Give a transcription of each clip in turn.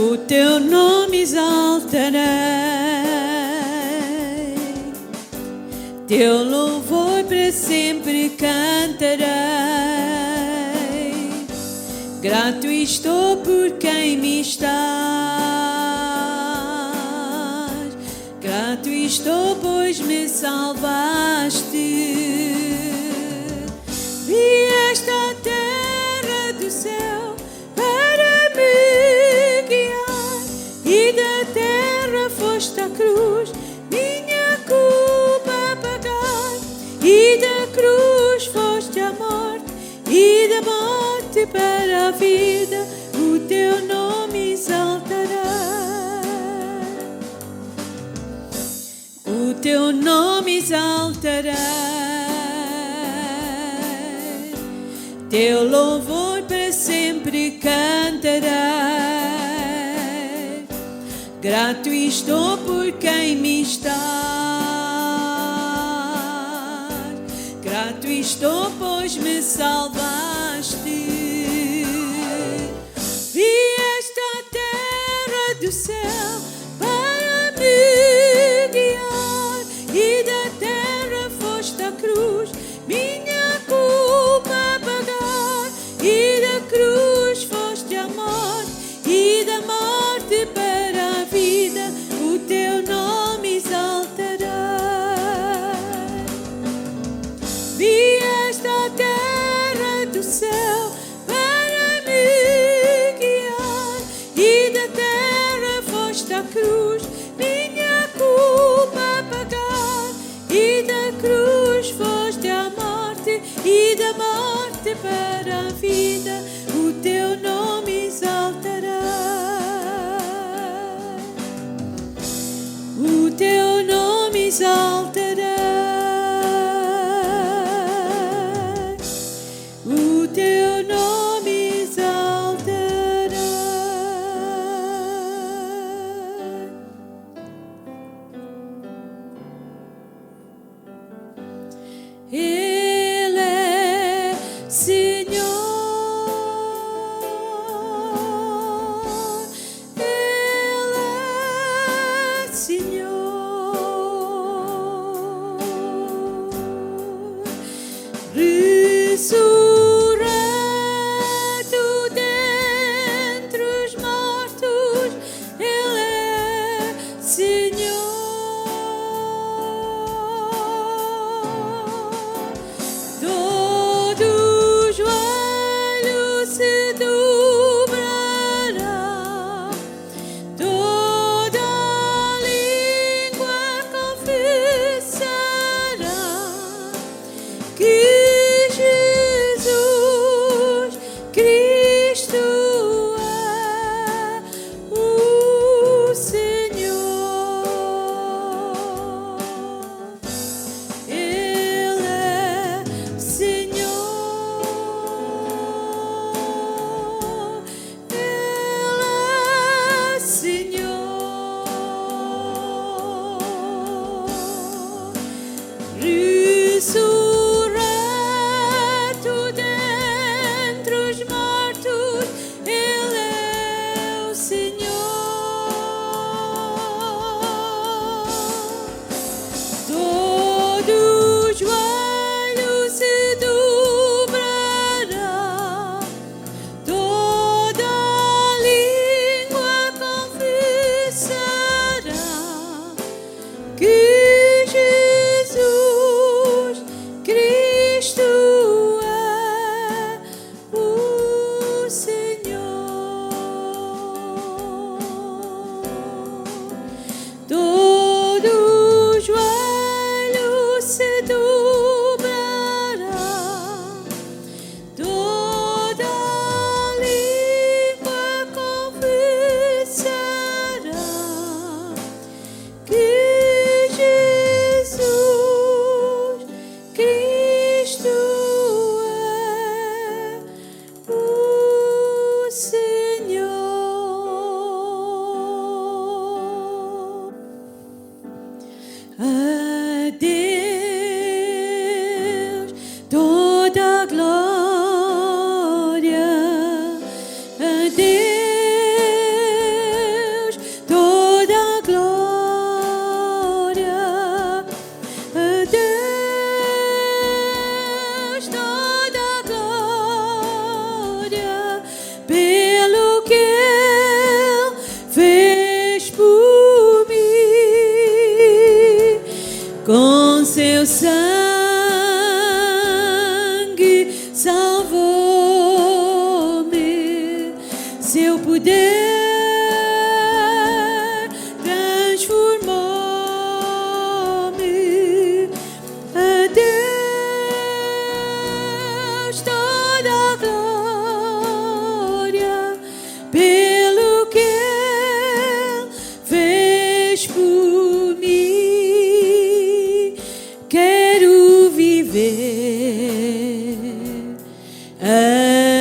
o teu nome exaltarei, teu louvor para sempre cantarei. Grato estou por quem me estás, grato estou pois me salvaste. Vieste à terra do céu para me guiar, e da terra foste à cruz minha culpa pagar, e da cruz foste à morte, e da morte para a vida, o teu nome exaltarei, o teu nome exaltarei, teu louvor para sempre cantarei. Grato estou por quem me estás, grato estou pois me salvaste. Vieste à terra do céu para me guiar, e da terra foste à cruz minha culpa pagar, e da cruz foste à morte, e da morte para a vida, o teu nome exaltarei. Vieste à terra do céu para me guiar, e da terra foste à cruz minha culpa pagar, e da cruz foste à morte, e da morte para a vida, o teu nome exaltarei, o teu nome exaltarei, o teu nome exaltarei. Ele é Senhor, Ele é Senhor, ressurreto dentre os mortos, Ele é Senhor. Todo joelho se dobrará, toda língua confessará que Jesus Cristo é o Senhor. Ele é Senhor, Ele é Senhor, ressurreto dentre os mortos, Ele é o Senhor. Todo joelho se dobrará, toda língua confessará que Jesus Cristo é o Senhor. Todo joelho se dobrará, toda língua confessará que Jesus Cristo é o Senhor. A Deus toda a glória, a Deus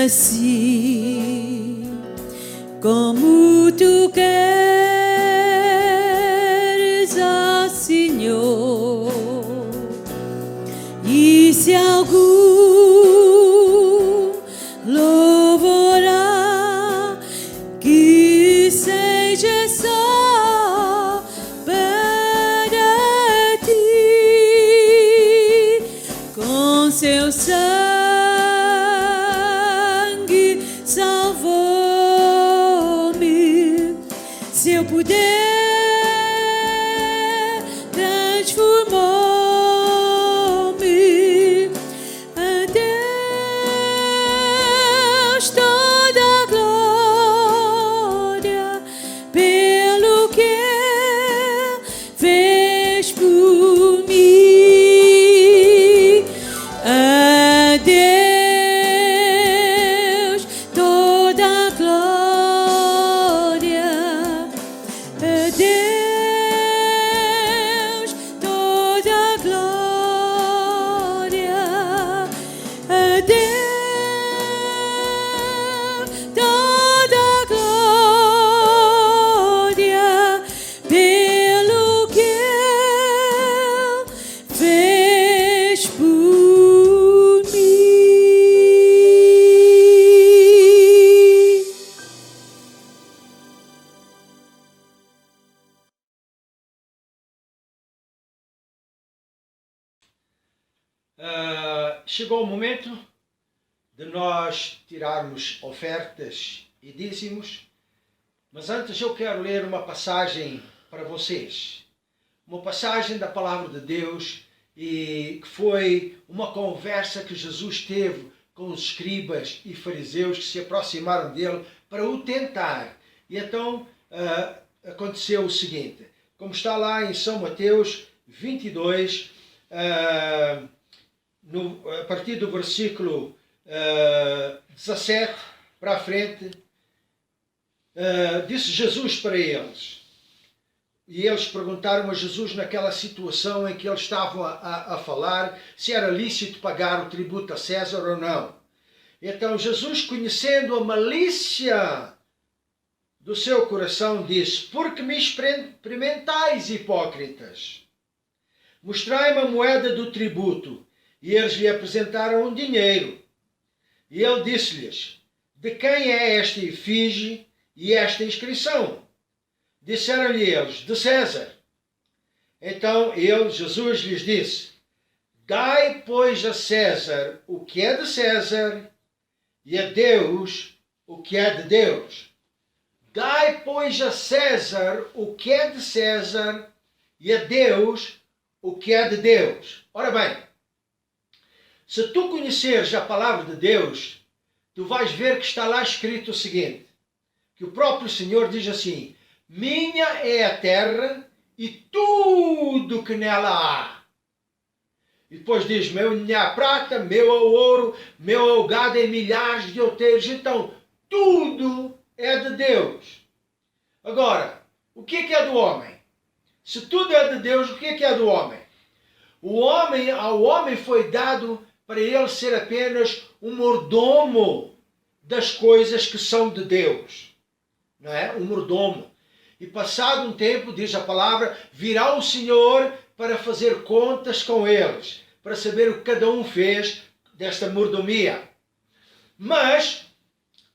assim como tu queres, ó Senhor. E se algum louvará, que seja só para ti, com seu sangue salvou-me. Se eu puder, transformou-me. A Deus toda a glória pelo que Ele fez por mim. A Deus toda a glória. A Deus toda a glória. A Deus toda a glória pelo que Ele fez por mim. Chegou o momento de nós tirarmos ofertas e dízimos, mas antes eu quero ler uma passagem para vocês. Uma passagem da Palavra de Deus e que foi uma conversa que Jesus teve com os escribas e fariseus que se aproximaram dele para o tentar. E então aconteceu o seguinte, como está lá em São Mateus 22, a partir do versículo 17 para a frente, disse Jesus para eles, e eles perguntaram a Jesus naquela situação em que eles estavam a falar, se era lícito pagar o tributo a César ou não. Então Jesus, conhecendo a malícia do seu coração, disse, porque me experimentais, hipócritas? Mostrai-me a moeda do tributo. E eles lhe apresentaram um dinheiro. E ele disse-lhes, de quem é esta efígie e esta inscrição? Disseram-lhe eles, de César. Então Jesus lhes disse, dai, pois, a César o que é de César e a Deus o que é de Deus. Dai, pois, a César o que é de César e a Deus o que é de Deus. Ora bem, se tu conheceres a palavra de Deus, tu vais ver que está lá escrito o seguinte, que o próprio Senhor diz assim, minha é a terra e tudo que nela há. E depois diz, minha é a prata, meu é o ouro, meu é o gado em milhares de outeiros. Então, tudo é de Deus. Agora, o que é do homem? Se tudo é de Deus, o que é do homem? Ao homem foi dado para ele ser apenas um mordomo das coisas que são de Deus. Não é? Um mordomo. E passado um tempo, diz a palavra, virá o Senhor para fazer contas com eles, para saber o que cada um fez desta mordomia. Mas,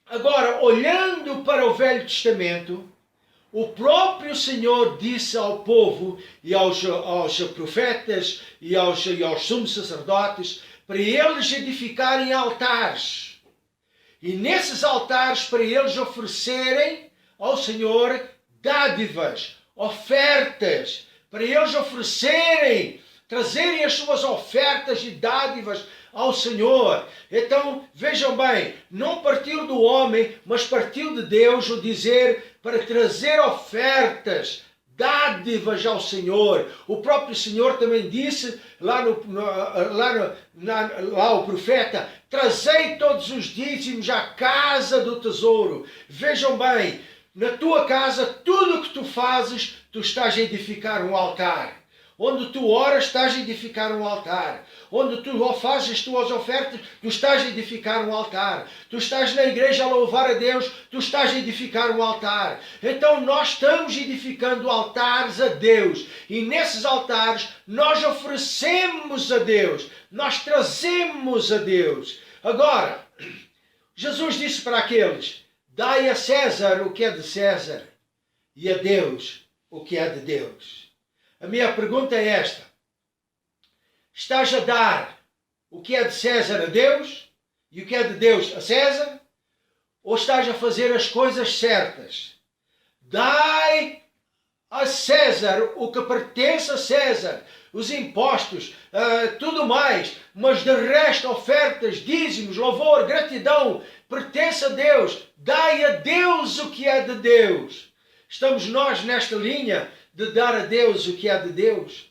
agora, olhando para o Velho Testamento, o próprio Senhor disse ao povo e aos profetas e aos sumos sacerdotes para eles edificarem altares. E nesses altares para eles oferecerem ao Senhor dádivas, ofertas, para eles oferecerem, trazerem as suas ofertas e dádivas ao Senhor. Então, vejam bem, não partiu do homem, mas partiu de Deus o dizer para trazer ofertas, dádivas ao Senhor. O próprio Senhor também disse, lá o profeta, trazei todos os dízimos à casa do tesouro. Vejam bem, na tua casa, tudo o que tu fazes, tu estás a edificar um altar. Onde tu oras, estás a edificar um altar. Onde tu fazes as tuas ofertas, tu estás a edificar um altar. Tu estás na igreja a louvar a Deus, tu estás a edificar um altar. Então nós estamos edificando altares a Deus. E nesses altares nós oferecemos a Deus. Nós trazemos a Deus. Agora, Jesus disse para aqueles: dai a César o que é de César e a Deus o que é de Deus. A minha pergunta é esta: estás a dar o que é de César a Deus e o que é de Deus a César? Ou estás a fazer as coisas certas? Dai a César o que pertence a César, os impostos, tudo mais, mas de resto, ofertas, dízimos, louvor, gratidão, pertence a Deus. Dai a Deus o que é de Deus. Estamos nós nesta linha de dar a Deus o que é de Deus?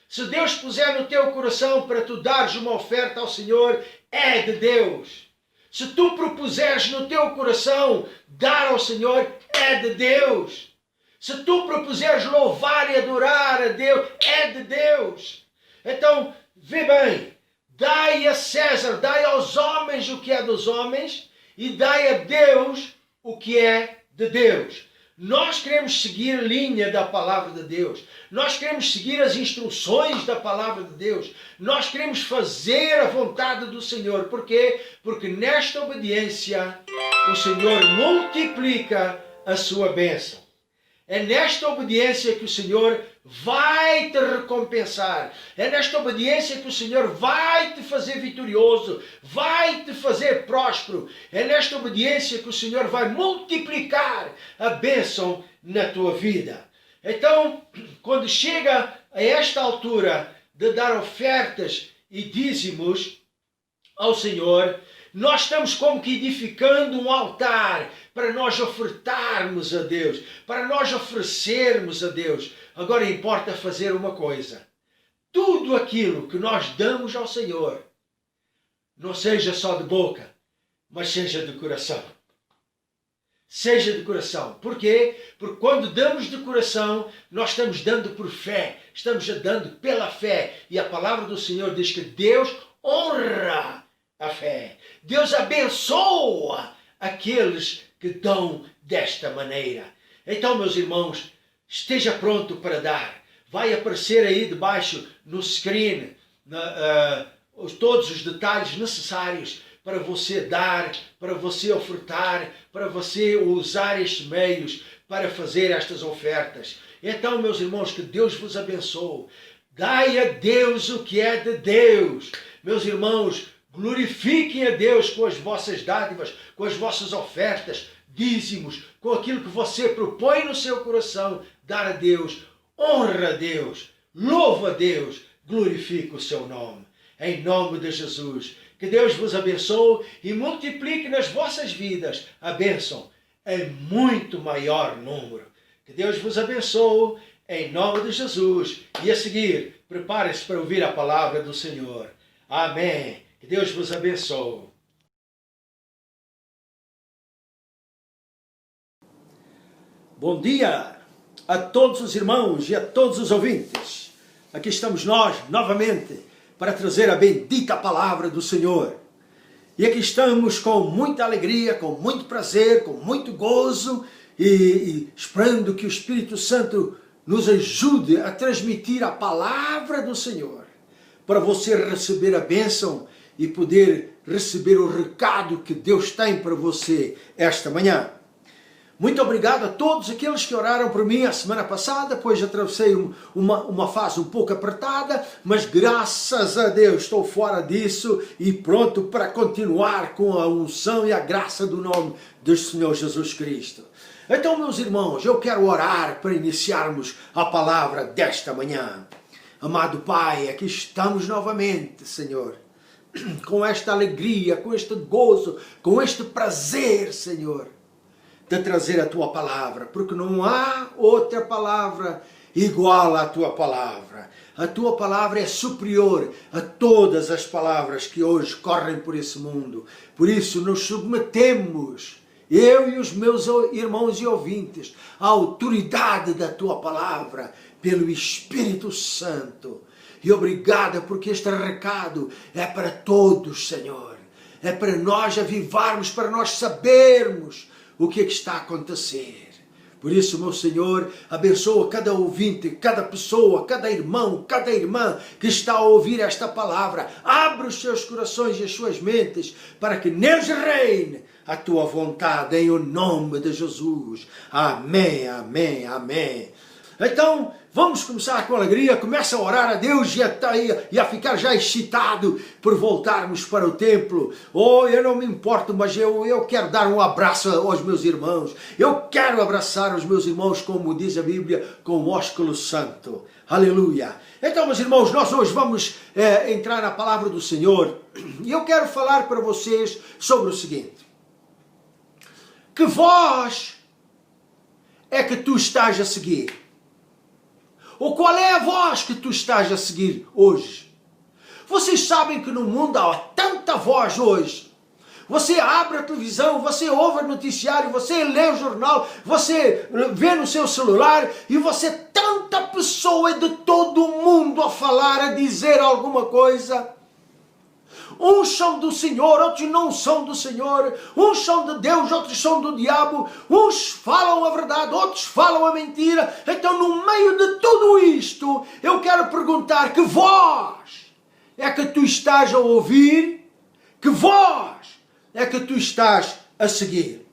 Se Deus puser no teu coração para tu dares uma oferta ao Senhor, é de Deus. Se tu propuseres no teu coração dar ao Senhor, é de Deus. Se tu propuseres louvar e adorar a Deus, é de Deus. Então, vê bem, dai a César, dai aos homens o que é dos homens e dai a Deus o que é de Deus. Nós queremos seguir a linha da palavra de Deus. Nós queremos seguir as instruções da palavra de Deus. Nós queremos fazer a vontade do Senhor. Por quê? Porque nesta obediência o Senhor multiplica a sua bênção. É nesta obediência que o Senhor vai te recompensar. É nesta obediência que o Senhor vai te fazer vitorioso, vai te fazer próspero. É nesta obediência que o Senhor vai multiplicar a bênção na tua vida. Então, quando chega a esta altura de dar ofertas e dízimos ao Senhor, nós estamos como que edificando um altar para nós ofertarmos a Deus, para nós oferecermos a Deus. Agora importa fazer uma coisa: tudo aquilo que nós damos ao Senhor, não seja só de boca, mas seja de coração. Seja de coração. Por quê? Porque quando damos de coração, nós estamos dando por fé, estamos dando pela fé. E a palavra do Senhor diz que Deus honra a fé. Deus abençoa aqueles que dão desta maneira. Então, meus irmãos, esteja pronto para dar. Vai aparecer aí debaixo no screen todos os detalhes necessários para você dar, para você ofertar, para você usar estes meios para fazer estas ofertas. Então, meus irmãos, que Deus vos abençoe. Dai a Deus o que é de Deus. Meus irmãos, glorifiquem a Deus com as vossas dádivas, com as vossas ofertas, dízimos, com aquilo que você propõe no seu coração. Dar a Deus, honra a Deus, louva a Deus, glorifica o seu nome. Em nome de Jesus, que Deus vos abençoe e multiplique nas vossas vidas a bênção em muito maior número. Que Deus vos abençoe em nome de Jesus. E a seguir, prepare-se para ouvir a palavra do Senhor. Amém. Que Deus vos abençoe. Bom dia a todos os irmãos e a todos os ouvintes. Aqui estamos nós, novamente, para trazer a bendita palavra do Senhor. E aqui estamos com muita alegria, com muito prazer, com muito gozo e esperando que o Espírito Santo nos ajude a transmitir a palavra do Senhor, para você receber a bênção e poder receber o recado que Deus tem para você esta manhã. Muito obrigado a todos aqueles que oraram por mim a semana passada, pois atravessei uma fase um pouco apertada, mas graças a Deus estou fora disso e pronto para continuar com a unção e a graça do nome do Senhor Jesus Cristo. Então, meus irmãos, eu quero orar para iniciarmos a palavra desta manhã. Amado Pai, aqui estamos novamente, Senhor, com esta alegria, com este gozo, com este prazer, Senhor, de trazer a Tua palavra, porque não há outra palavra igual à Tua palavra. A Tua palavra é superior a todas as palavras que hoje correm por esse mundo. Por isso nos submetemos, eu e os meus irmãos e ouvintes, à autoridade da Tua palavra, pelo Espírito Santo. E obrigada porque este recado é para todos, Senhor. É para nós avivarmos, para nós sabermos o que está a acontecer. Por isso, meu Senhor, abençoa cada ouvinte, cada pessoa, cada irmão, cada irmã que está a ouvir esta palavra. Abre os seus corações e as suas mentes para que neles reine a tua vontade, em o nome de Jesus. Amém, amém, amém. Então, vamos começar com alegria, começa a orar a Deus e a ficar já excitado por voltarmos para o templo. Oh, eu não me importo, mas eu quero dar um abraço aos meus irmãos. Eu quero abraçar os meus irmãos, como diz a Bíblia, com o ósculo santo. Aleluia. Então, meus irmãos, nós hoje vamos entrar na palavra do Senhor. E eu quero falar para vocês sobre o seguinte. Que voz é que tu estás a seguir? Ou qual é a voz que tu estás a seguir hoje? Vocês sabem que no mundo há tanta voz hoje. Você abre a televisão, você ouve o noticiário, você lê o jornal, você vê no seu celular e você tanta pessoa de todo o mundo a falar, a dizer alguma coisa. Uns são do Senhor, outros não são do Senhor. Uns são de Deus, outros são do diabo. Uns falam a verdade, outros falam a mentira. Então, no meio de tudo isto, eu quero perguntar: que voz é que tu estás a ouvir? Que voz é que tu estás a seguir?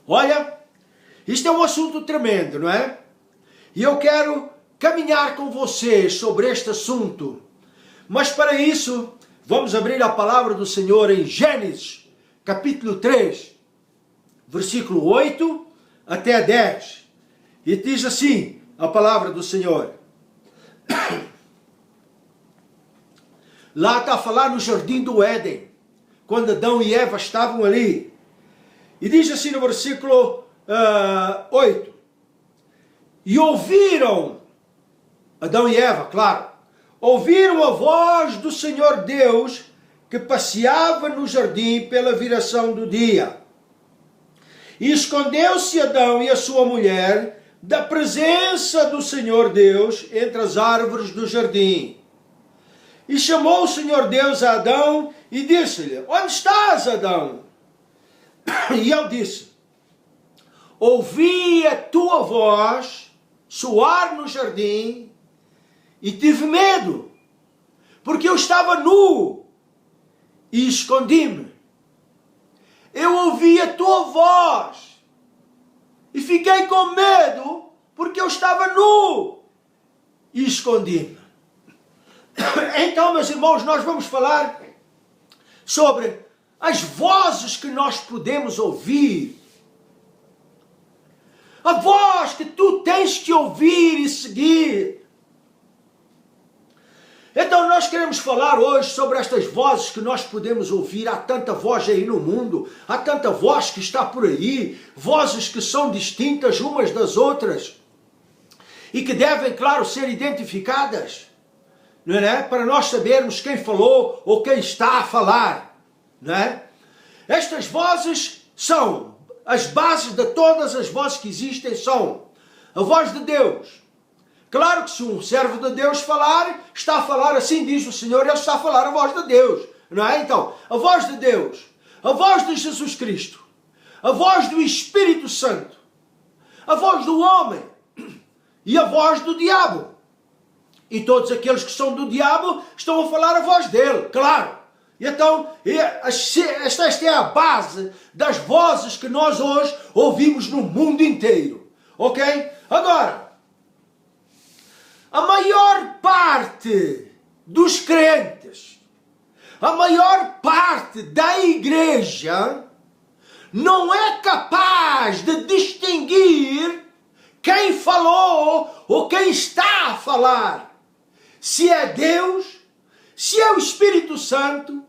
Olha, isto é um assunto tremendo, não é? E eu quero caminhar com vocês sobre este assunto. Mas para isso, vamos abrir a palavra do Senhor em Gênesis, capítulo 3, versículo 8 até 10. E diz assim a palavra do Senhor. Lá está a falar no jardim do Éden, quando Adão e Eva estavam ali. E diz assim no versículo 8. E ouviram, Adão e Eva, claro, ouviram a voz do Senhor Deus que passeava no jardim pela viração do dia. E escondeu-se Adão e a sua mulher da presença do Senhor Deus entre as árvores do jardim. E chamou o Senhor Deus a Adão e disse-lhe: onde estás, Adão? E ele disse: ouvi a tua voz soar no jardim e tive medo, porque eu estava nu e escondi-me. Eu ouvi a tua voz e fiquei com medo, porque eu estava nu e escondi-me. Então, meus irmãos, nós vamos falar sobre as vozes que nós podemos ouvir. A voz que tu tens que ouvir e seguir. Então nós queremos falar hoje sobre estas vozes que nós podemos ouvir. Há tanta voz aí no mundo, há tanta voz que está por aí, vozes que são distintas umas das outras e que devem, claro, ser identificadas, não é? Para nós sabermos quem falou ou quem está a falar, não é? Estas vozes são, as bases de todas as vozes que existem são a voz de Deus. Claro que se um servo de Deus falar, está a falar assim, diz o Senhor, ele está a falar a voz de Deus, não é? Então, a voz de Deus, a voz de Jesus Cristo, a voz do Espírito Santo, a voz do homem e a voz do diabo. E todos aqueles que são do diabo estão a falar a voz dele, claro. E então, esta é a base das vozes que nós hoje ouvimos no mundo inteiro, ok? Agora, a maior parte dos crentes, a maior parte da igreja não é capaz de distinguir quem falou ou quem está a falar. Se é Deus, se é o Espírito Santo,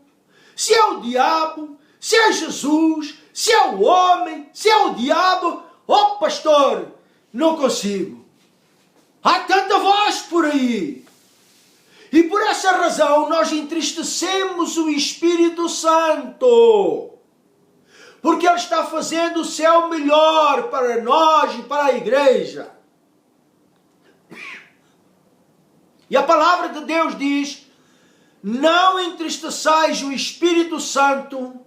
se é o diabo, se é Jesus, se é o homem, se é o diabo. Oh, pastor, não consigo. Há tanta voz por aí. E por essa razão nós entristecemos o Espírito Santo. Porque Ele está fazendo o seu melhor para nós e para a igreja. E a palavra de Deus diz: não entristeçais o Espírito Santo,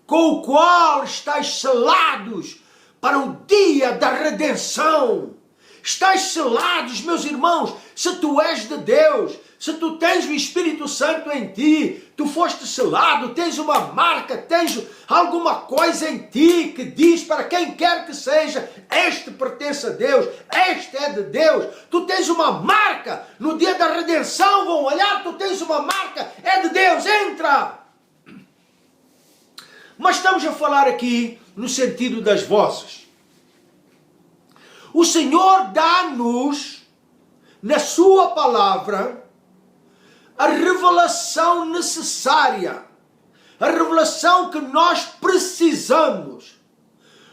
com o qual estáis selados para o dia da redenção. Estáis selados, meus irmãos, se tu és de Deus, se tu tens o Espírito Santo em ti, tu foste selado, tens uma marca, tens alguma coisa em ti que diz para quem quer que seja: este pertence a Deus, este é de Deus. Tu tens uma marca, no dia da redenção vão olhar, tu tens uma marca, é de Deus, entra! Mas estamos a falar aqui no sentido das vozes. O Senhor dá-nos, na sua palavra, a revelação necessária, a revelação que nós precisamos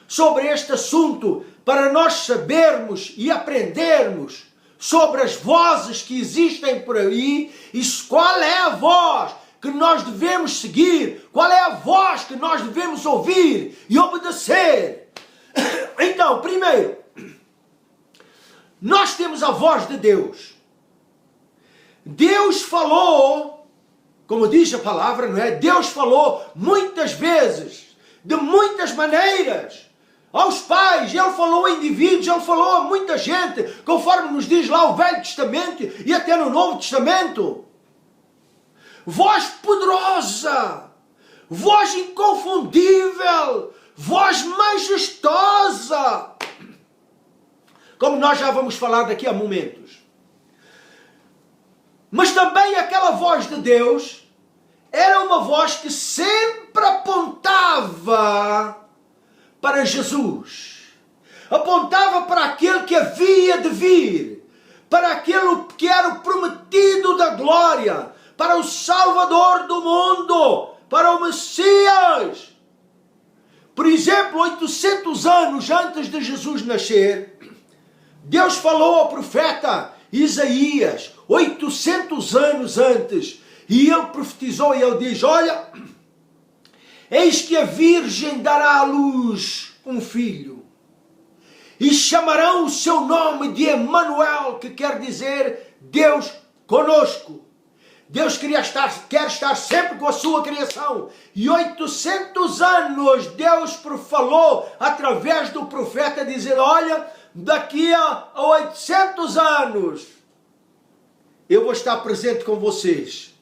sobre este assunto, para nós sabermos e aprendermos sobre as vozes que existem por aí e qual é a voz que nós devemos seguir, qual é a voz que nós devemos ouvir e obedecer. Então, primeiro, nós temos a voz de Deus. Deus falou, como diz a palavra, não é? Deus falou muitas vezes, de muitas maneiras, aos pais. Ele falou a indivíduos, Ele falou a muita gente, conforme nos diz lá o Velho Testamento e até no Novo Testamento. Voz poderosa, voz inconfundível, voz majestosa, como nós já vamos falar daqui a momentos. Mas também aquela voz de Deus era uma voz que sempre apontava para Jesus, apontava para aquele que havia de vir, para aquele que era o prometido da glória, para o Salvador do mundo, para o Messias. Por exemplo, 800 anos antes de Jesus nascer, Deus falou ao profeta Isaías, 800 anos antes, e ele profetizou e ele diz: olha, eis que a Virgem dará à luz um filho, e chamarão o seu nome de Emanuel, que quer dizer Deus conosco. Deus quer estar sempre com a sua criação. E 800 anos Deus falou através do profeta, dizendo: olha, daqui a 800 anos eu vou estar presente com vocês.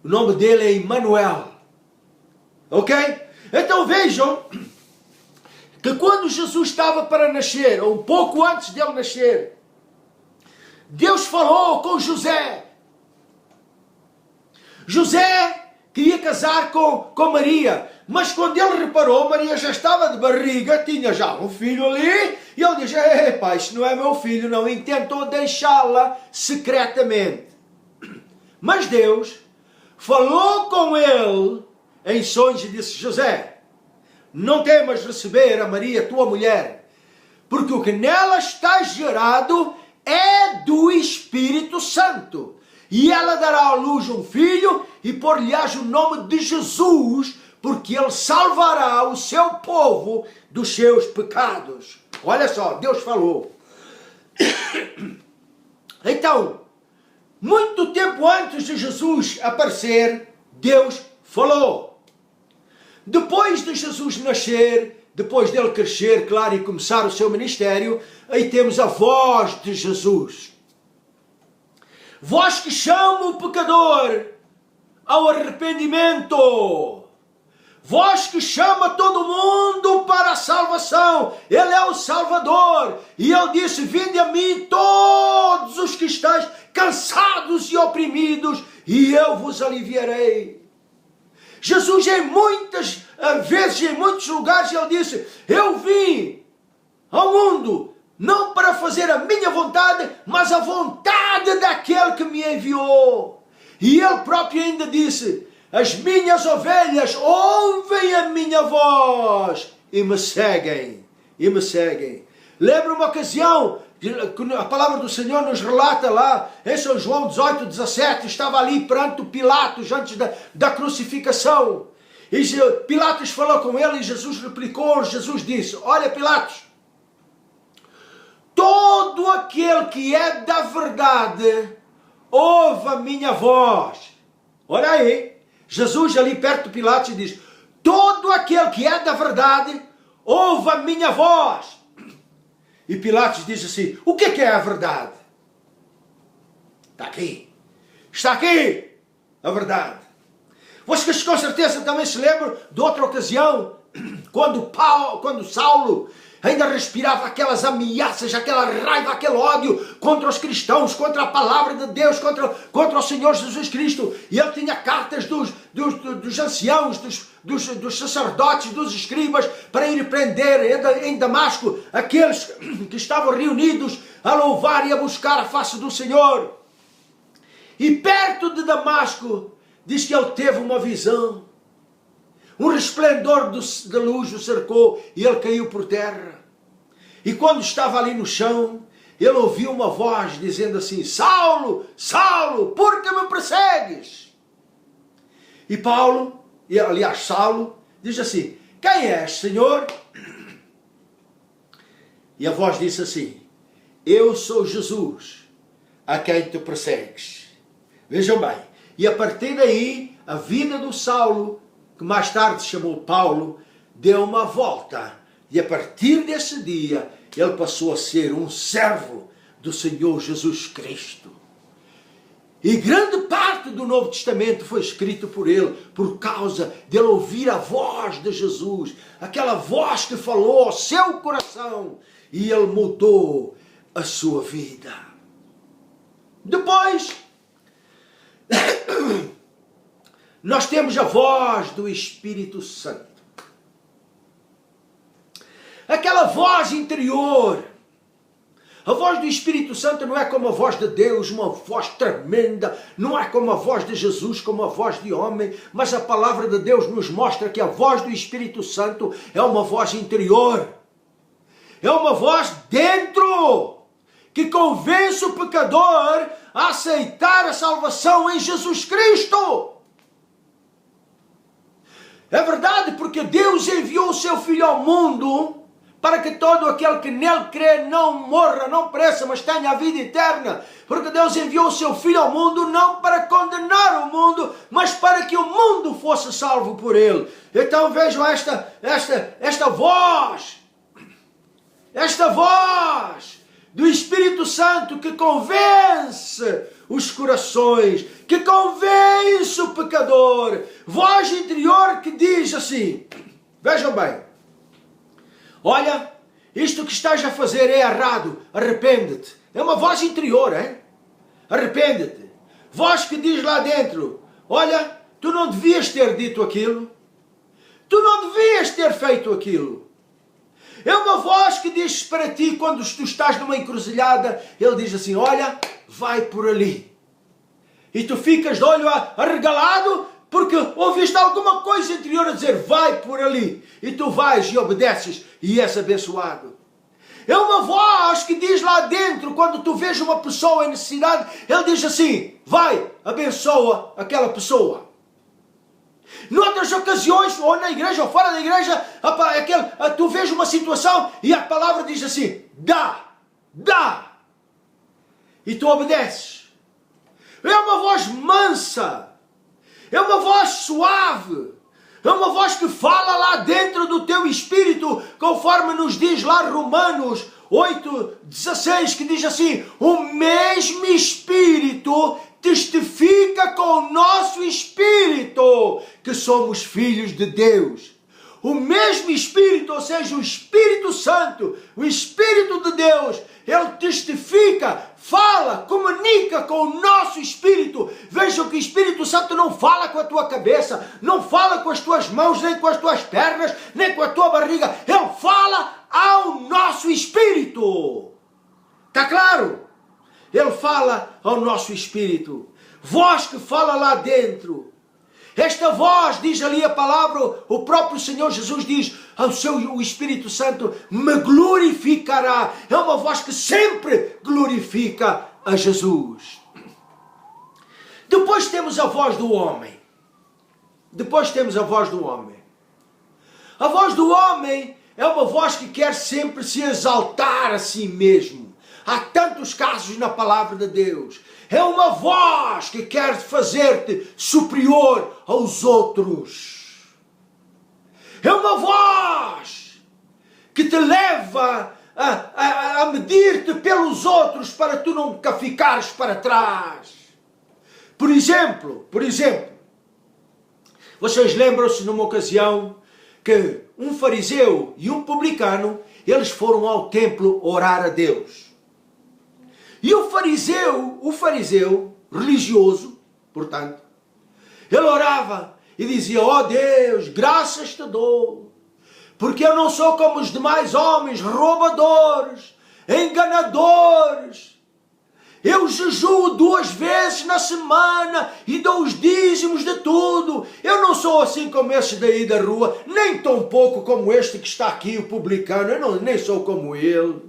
O nome dele é Emanuel. Ok? Então vejam que quando Jesus estava para nascer, ou um pouco antes dele nascer, Deus falou com José. José queria casar com Maria, mas quando ele reparou, Maria já estava de barriga, tinha já um filho ali, e ele diz: epá, isto não é meu filho, não, e tentou deixá-la secretamente. Mas Deus falou com ele em sonhos e disse: José, não temas receber a Maria, tua mulher, porque o que nela está gerado é do Espírito Santo. E ela dará à luz um filho e pôr-lhe-ás o nome de Jesus, porque ele salvará o seu povo dos seus pecados. Olha só, Deus falou. Então, muito tempo antes de Jesus aparecer, Deus falou. Depois de Jesus nascer, depois dele crescer, claro, e começar o seu ministério, aí temos a voz de Jesus. Voz que chama o pecador ao arrependimento. Voz que chama todo mundo para a salvação. Ele é o Salvador. E ele disse: vinde a mim todos os que estáis cansados e oprimidos, e eu vos aliviarei. Jesus em muitas vezes, em muitos lugares, ele disse: eu vim ao mundo não para fazer a minha vontade, mas a vontade daquele que me enviou. E ele próprio ainda disse: as minhas ovelhas ouvem a minha voz e me seguem. E me seguem. Lembra uma ocasião, a palavra do Senhor nos relata lá, em São João 18, 17, estava ali perante Pilatos, antes da crucificação. E Pilatos falou com ele e Jesus replicou. Jesus disse: olha, Pilatos, todo aquele que é da verdade, ouve a minha voz. Olha aí, Jesus ali perto de Pilatos diz, todo aquele que é da verdade, ouve a minha voz. E Pilatos diz assim, o que é a verdade? Está aqui. Está aqui a verdade. Vocês com certeza também se lembram de outra ocasião, quando Saulo ainda respirava aquelas ameaças, aquela raiva, aquele ódio contra os cristãos, contra a palavra de Deus, contra o Senhor Jesus Cristo. E ele tinha cartas dos anciãos, dos sacerdotes, dos escribas, para ir prender em Damasco aqueles que estavam reunidos a louvar e a buscar a face do Senhor. E perto de Damasco, diz que ele teve uma visão. Um resplendor de luz o cercou e ele caiu por terra. E quando estava ali no chão, ele ouviu uma voz dizendo assim, Saulo, Saulo, por que me persegues? E Saulo, diz assim, quem és, Senhor? E a voz disse assim, eu sou Jesus, a quem tu persegues. Vejam bem, e a partir daí, a vida do Saulo, que mais tarde se chamou Paulo, deu uma volta. E a partir desse dia, ele passou a ser um servo do Senhor Jesus Cristo. E grande parte do Novo Testamento foi escrito por ele, por causa de ele ouvir a voz de Jesus, aquela voz que falou ao seu coração, e ele mudou a sua vida. Depois, nós temos a voz do Espírito Santo. Aquela voz interior. A voz do Espírito Santo não é como a voz de Deus, uma voz tremenda, não é como a voz de Jesus, como a voz de homem, mas a palavra de Deus nos mostra que a voz do Espírito Santo é uma voz interior. É uma voz dentro, que convence o pecador a aceitar a salvação em Jesus Cristo. É verdade, porque Deus enviou o seu Filho ao mundo para que todo aquele que nele crê não morra, não pereça, mas tenha a vida eterna. Porque Deus enviou o seu Filho ao mundo não para condenar o mundo, mas para que o mundo fosse salvo por ele. Então vejam esta voz do Espírito Santo que convence os corações, que convence o pecador. Voz interior que diz assim, vejam bem, olha, isto que estás a fazer é errado, arrepende-te. É uma voz interior, hein? Arrepende-te. Voz que diz lá dentro, olha, tu não devias ter dito aquilo, tu não devias ter feito aquilo. É uma voz que diz para ti, quando tu estás numa encruzilhada, ele diz assim, olha, vai por ali. E tu ficas de olho arregalado, porque ouviste alguma coisa interior a dizer, vai por ali. E tu vais e obedeces e és abençoado. É uma voz que diz lá dentro, quando tu vês uma pessoa em necessidade, ele diz assim, vai, abençoa aquela pessoa. Noutras ocasiões, ou na igreja ou fora da igreja, tu vês uma situação e a palavra diz assim, dá. E tu obedeces. É uma voz mansa. É uma voz suave. É uma voz que fala lá dentro do teu espírito, conforme nos diz lá Romanos 8:16, que diz assim, o mesmo Espírito testifica com o nosso espírito que somos filhos de Deus. O mesmo Espírito, ou seja, o Espírito Santo, o Espírito de Deus, ele testifica, fala, comunica com o nosso espírito. Veja que o Espírito Santo não fala com a tua cabeça, não fala com as tuas mãos, nem com as tuas pernas, nem com a tua barriga. Ele fala ao nosso espírito. Está claro? Ele fala ao nosso espírito. Voz que fala lá dentro. Esta voz, diz ali a palavra, o próprio Senhor Jesus diz, o Espírito Santo me glorificará. É uma voz que sempre glorifica a Jesus. Depois temos a voz do homem. A voz do homem é uma voz que quer sempre se exaltar a si mesmo. Há tantos casos na palavra de Deus. É uma voz que quer fazer-te superior aos outros. É uma voz que te leva a medir-te pelos outros para tu nunca ficares para trás. Por exemplo, vocês lembram-se numa ocasião que um fariseu e um publicano, eles foram ao templo orar a Deus. E o fariseu religioso, portanto, ele orava e dizia: ó Deus, graças te dou, porque eu não sou como os demais homens, roubadores, enganadores. Eu jejuo 2 vezes na semana e dou os dízimos de tudo. Eu não sou assim como esses daí da rua, nem tão pouco como este que está aqui, o publicano. Eu nem sou como ele.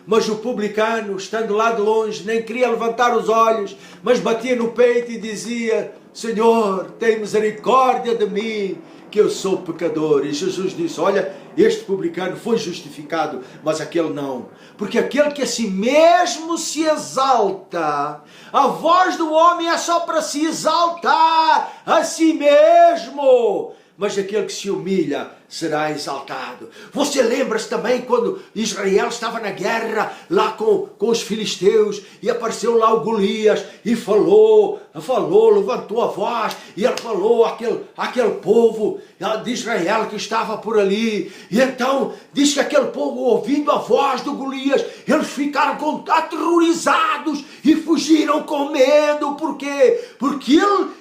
Mas o publicano, estando lá de longe, nem queria levantar os olhos, mas batia no peito e dizia: Senhor, tem misericórdia de mim, que eu sou pecador. E Jesus disse: olha, este publicano foi justificado, mas aquele não. Porque aquele que a si mesmo se exalta, a voz do homem é só para se exaltar a si mesmo. Mas aquele que se humilha será exaltado. Você lembra-se também quando Israel estava na guerra lá com os filisteus e apareceu lá o Golias e falou, levantou a voz e ele falou àquele povo de Israel que estava por ali. E então diz que aquele povo, ouvindo a voz do Golias, eles ficaram aterrorizados e fugiram com medo. Por quê? Porque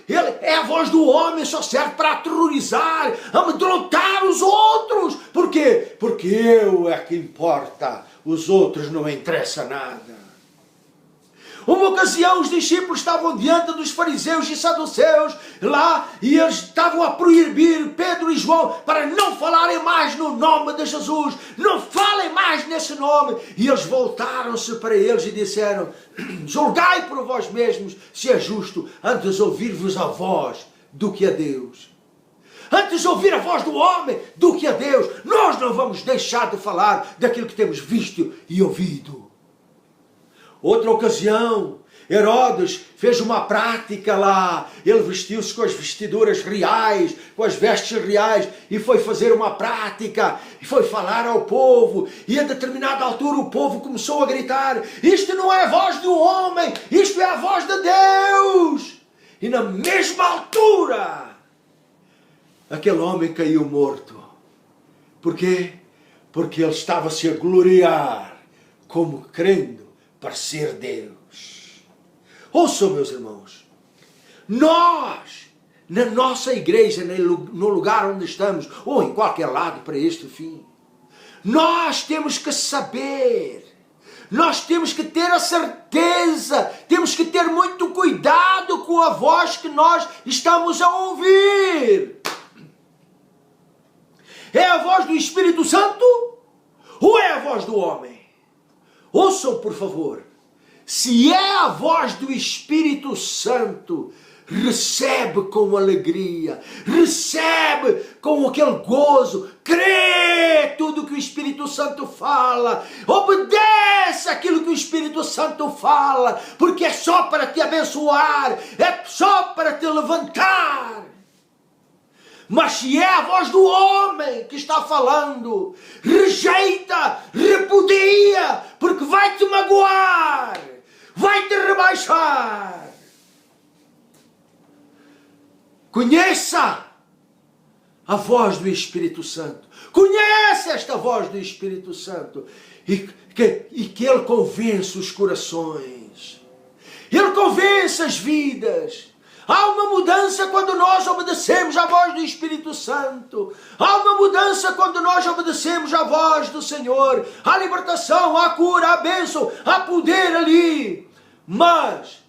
ele é a voz do homem, só serve para aterrorizar, amedrontar os outros. Por quê? Porque eu é que importa, os outros não interessa nada. Uma ocasião os discípulos estavam diante dos fariseus e saduceus lá e eles estavam a proibir Pedro e João para não falarem mais no nome de Jesus, não falem mais nesse nome. E eles voltaram-se para eles e disseram: julgai por vós mesmos se é justo antes ouvir-vos a voz do que a Deus. Antes de ouvir a voz do homem do que a Deus. Nós não vamos deixar de falar daquilo que temos visto e ouvido. Outra ocasião, Herodes fez uma prática lá. Ele vestiu-se com as vestiduras reais, com as vestes reais, e foi fazer uma prática, e foi falar ao povo. E a determinada altura o povo começou a gritar: isto não é a voz do homem, isto é a voz de Deus. E na mesma altura, aquele homem caiu morto. Por quê? Porque ele estava-se a gloriar como crendo parecer Deus. Ouçam, meus irmãos, nós, na nossa igreja, no lugar onde estamos, ou em qualquer lado para este fim, nós temos que saber, nós temos que ter a certeza, temos que ter muito cuidado com a voz que nós estamos a ouvir. É a voz do Espírito Santo ou é a voz do homem? Ouçam, por favor. Se é a voz do Espírito Santo, recebe com alegria, recebe com aquele gozo, crê tudo que o Espírito Santo fala, obedece aquilo que o Espírito Santo fala, porque é só para te abençoar, é só para te levantar. Mas se é a voz do homem que está falando, rejeita, repudia, porque vai-te magoar, vai-te rebaixar. Conheça a voz do Espírito Santo. Conheça esta voz do Espírito Santo. E que Ele convence os corações. Ele convence as vidas. Há uma mudança quando nós obedecemos à voz do Espírito Santo. Há uma mudança quando nós obedecemos à voz do Senhor. Há libertação, há cura, há bênção, há poder ali. Mas,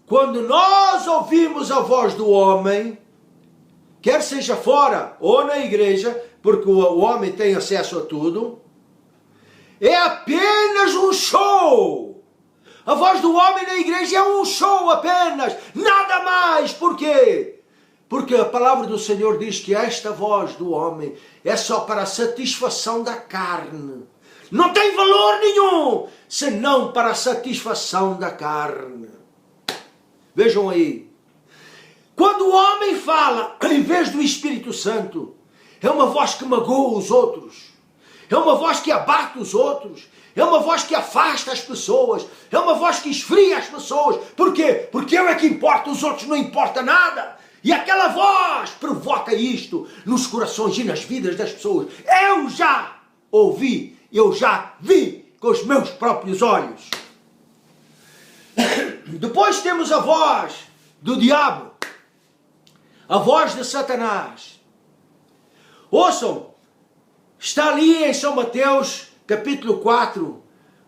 quando nós ouvimos a voz do homem, quer seja fora ou na igreja, porque o homem tem acesso a tudo, é apenas um show. A voz do homem na igreja é um show apenas, nada mais. Por quê? Porque a palavra do Senhor diz que esta voz do homem é só para a satisfação da carne. não tem valor nenhum, senão para a satisfação da carne. Vejam aí. Quando o homem fala, em vez do Espírito Santo, é uma voz que magoa os outros, é uma voz que abate os outros, é uma voz que afasta as pessoas, é uma voz que esfria as pessoas. Por quê? Porque eu é que importa, os outros não importa nada. E aquela voz provoca isto nos corações e nas vidas das pessoas. Eu já ouvi, eu já vi com os meus próprios olhos. Depois temos a voz do diabo, a voz de Satanás. Ouçam, está ali em São Mateus, capítulo 4,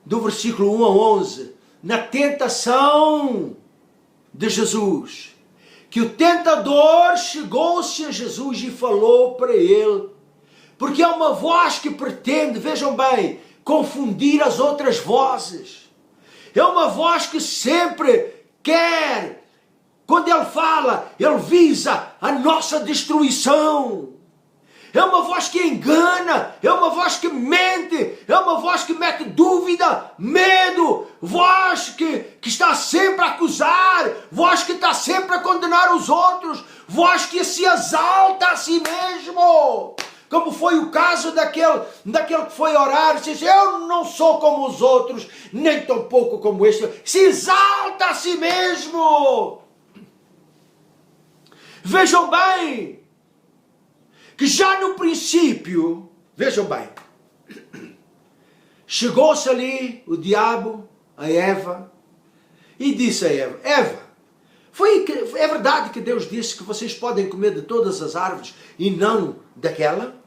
do versículo 1 a 11, na tentação de Jesus, que o tentador chegou-se a Jesus e falou para ele, porque é uma voz que pretende, vejam bem, confundir as outras vozes. É uma voz que sempre quer, quando ele fala, ele visa a nossa destruição. É uma voz que engana, é uma voz que mente, é uma voz que mete dúvida, medo, voz que está sempre a acusar, voz que está sempre a condenar os outros, voz que se exalta a si mesmo. Como foi o caso daquele que foi orar e disse, eu não sou como os outros, nem tão pouco como este. Se exalta a si mesmo. Vejam bem, que já no princípio, vejam bem, chegou-se ali o diabo a Eva e disse a Eva, é verdade que Deus disse que vocês podem comer de todas as árvores e não daquela?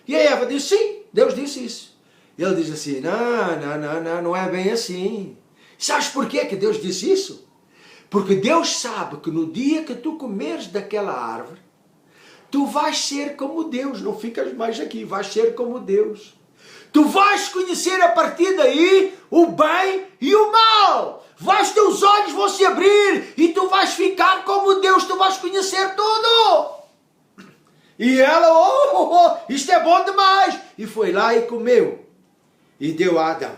E a Eva disse, sim, Deus disse isso. Ele diz assim, não é bem assim. Sabes porquê que Deus disse isso? Porque Deus sabe que no dia que tu comeres daquela árvore, tu vais ser como Deus, não ficas mais aqui, vais ser como Deus. Tu vais conhecer a partir daí o bem e o mal. Teus olhos vão se abrir e tu vais ficar como Deus, tu vais conhecer tudo. E ela, isto é bom demais. E foi lá e comeu. E deu a Adão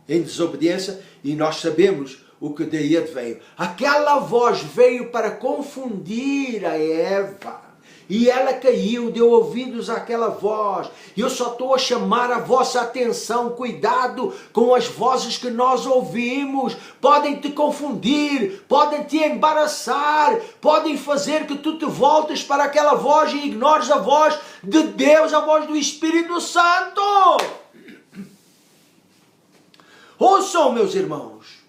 em desobediência, e nós sabemos o que daí veio. Aquela voz veio para confundir a Eva. E ela caiu, deu ouvidos àquela voz. E eu só estou a chamar a vossa atenção. Cuidado com as vozes que nós ouvimos. Podem te confundir, podem te embaraçar, podem fazer que tu te voltes para aquela voz e ignores a voz de Deus, a voz do Espírito Santo. Ouçam, meus irmãos.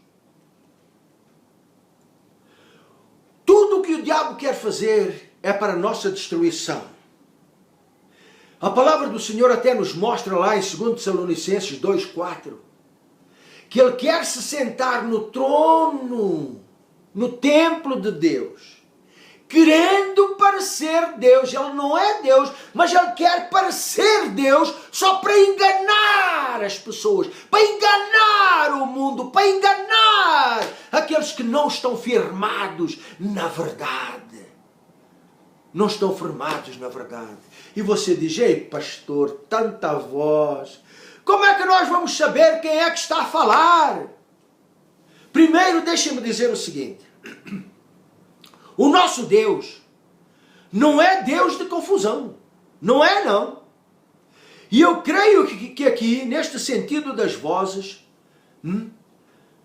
Tudo o que o diabo quer fazer é para a nossa destruição. A palavra do Senhor até nos mostra lá em 2 Tessalonicenses 2,4, que Ele quer se sentar no trono, no templo de Deus, querendo parecer Deus. Ele não é Deus, mas Ele quer parecer Deus só para enganar as pessoas, para enganar o mundo, para enganar aqueles que não estão firmados na verdade. Não estão firmados na verdade. E você diz, ei pastor, tanta voz, como é que nós vamos saber quem é que está a falar? Primeiro, deixe-me dizer o seguinte, o nosso Deus não é Deus de confusão, não é não. E eu creio que aqui, neste sentido das vozes,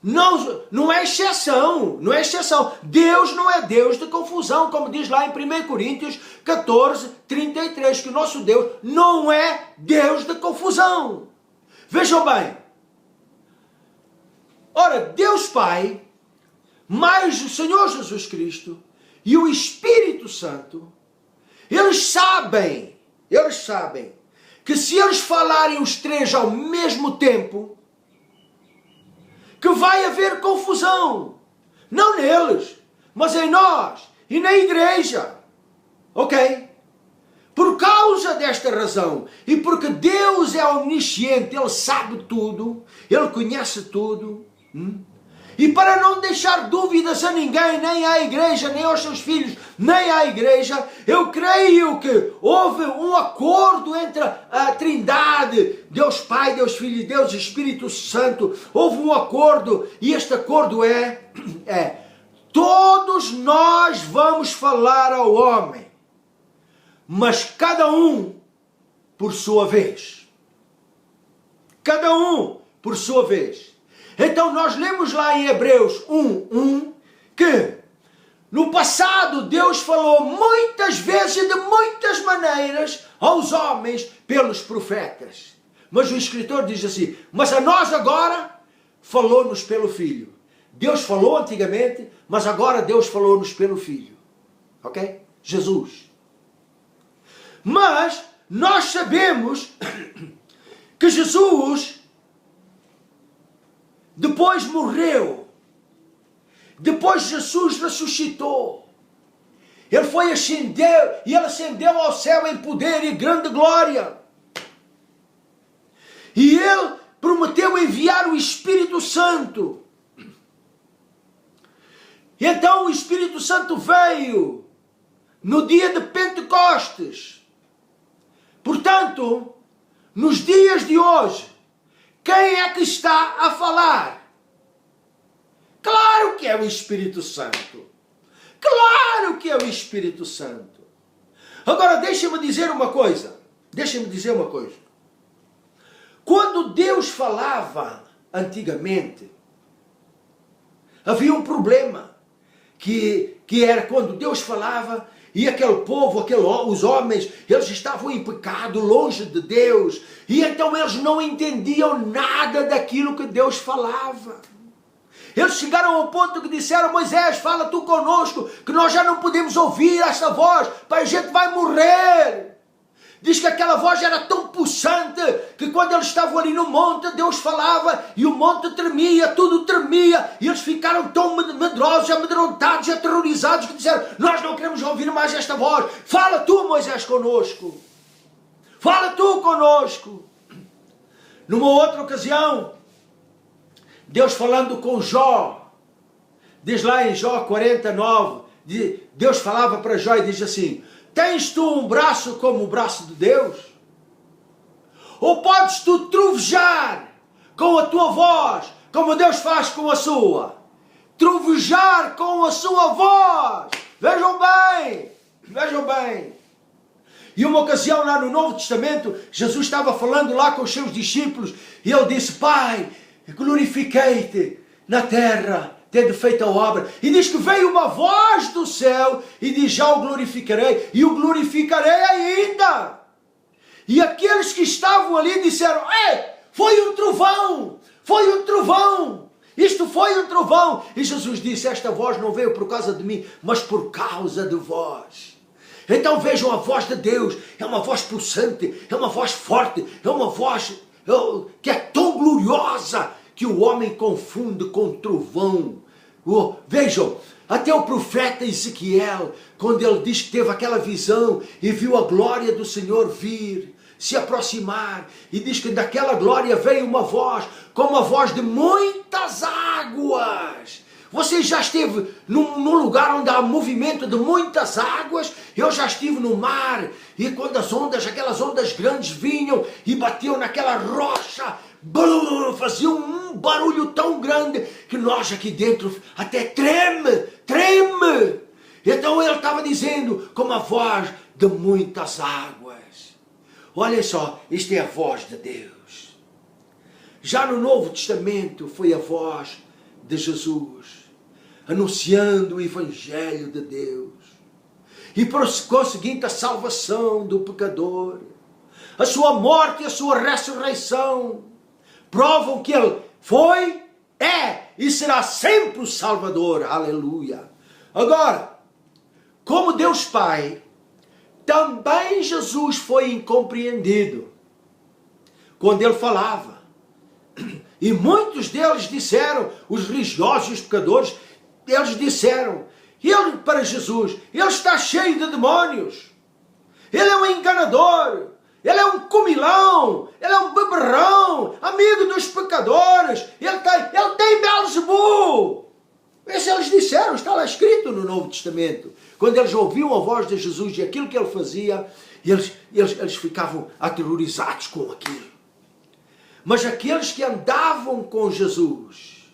não é exceção, não é exceção. Deus não é Deus de confusão, como diz lá em 1 Coríntios 14, 33, que o nosso Deus não é Deus de confusão. Vejam bem, ora, Deus Pai, mais o Senhor Jesus Cristo e o Espírito Santo, eles sabem que se eles falarem os três ao mesmo tempo, que vai haver confusão, não neles, mas em nós e na igreja, ok? Por causa desta razão, e porque Deus é omnisciente, Ele sabe tudo, Ele conhece tudo, E para não deixar dúvidas a ninguém, nem à igreja, nem aos seus filhos, nem à igreja, eu creio que houve um acordo entre a Trindade, Deus Pai, Deus Filho e Deus Espírito Santo. Houve um acordo, e este acordo é todos nós vamos falar ao homem, mas cada um por sua vez. Cada um por sua vez. Então nós lemos lá em Hebreus 1:1 que no passado Deus falou muitas vezes e de muitas maneiras aos homens pelos profetas. Mas o escritor diz assim, mas a nós agora falou-nos pelo Filho. Deus falou antigamente, mas agora Deus falou-nos pelo Filho. Ok? Jesus. Mas nós sabemos que Jesus depois morreu. Depois Jesus ressuscitou. Ele ascendeu ao céu em poder e grande glória. E ele prometeu enviar o Espírito Santo. E então o Espírito Santo veio no dia de Pentecostes. Portanto, nos dias de hoje, quem é que está a falar? Claro que é o Espírito Santo. Claro que é o Espírito Santo. Agora deixa-me dizer uma coisa. Quando Deus falava antigamente, havia um problema. Que era quando Deus falava e aquele povo, os homens, eles estavam em pecado, longe de Deus. E então eles não entendiam nada daquilo que Deus falava. Eles chegaram ao ponto que disseram, Moisés, fala tu conosco, que nós já não podemos ouvir essa voz, a gente vai morrer. Diz que aquela voz era tão pulsante que quando eles estavam ali no monte, Deus falava e o monte tremia, tudo tremia. E eles ficaram tão medrosos, amedrontados, aterrorizados que disseram, nós não queremos ouvir mais esta voz. Fala tu, Moisés, conosco. Fala tu conosco. Numa outra ocasião, Deus falando com Jó, diz lá em Jó 49, Deus falava para Jó e diz assim, tens tu um braço como o braço de Deus? Ou podes tu trovejar com a tua voz, como Deus faz com a sua? Trovejar com a sua voz. Vejam bem. E uma ocasião lá no Novo Testamento, Jesus estava falando lá com os seus discípulos e ele disse, Pai, glorifiquei-te na terra, tendo feito a obra. E diz que veio uma voz do céu e diz, já o glorificarei, e o glorificarei ainda. E aqueles que estavam ali disseram, foi um trovão, isto foi um trovão. E Jesus disse, esta voz não veio por causa de mim, mas por causa de vós. Então vejam a voz de Deus, é uma voz pulsante, é uma voz forte, é uma voz que é tão gloriosa, que o homem confunde com trovão. Vejam, até o profeta Ezequiel, quando ele diz que teve aquela visão e viu a glória do Senhor vir, se aproximar, e diz que daquela glória veio uma voz, como a voz de muitas águas. Você já esteve num lugar onde há movimento de muitas águas? Eu já estive no mar, e quando aquelas ondas grandes vinham e batiam naquela rocha, faziam um barulho tão grande que nós aqui dentro até treme. Então ele estava dizendo como a voz de muitas águas. Olha só, isto é a voz de Deus. Já no Novo Testamento foi a voz de Jesus, anunciando o Evangelho de Deus, e conseguindo a salvação do pecador. A sua morte e a sua ressurreição provam que Ele foi, é e será sempre o Salvador. Aleluia. Agora, como Deus Pai, também Jesus foi incompreendido quando Ele falava. E muitos deles disseram, os religiosos e os pecadores, eles disseram, para Jesus, Ele está cheio de demônios, Ele é um enganador, Ele é um comilão, ele é um beberrão, amigo dos pecadores, ele tem Beelzebul. Isso eles disseram, está lá escrito no Novo Testamento. Quando eles ouviam a voz de Jesus e aquilo que ele fazia, eles ficavam aterrorizados com aquilo. Mas aqueles que andavam com Jesus,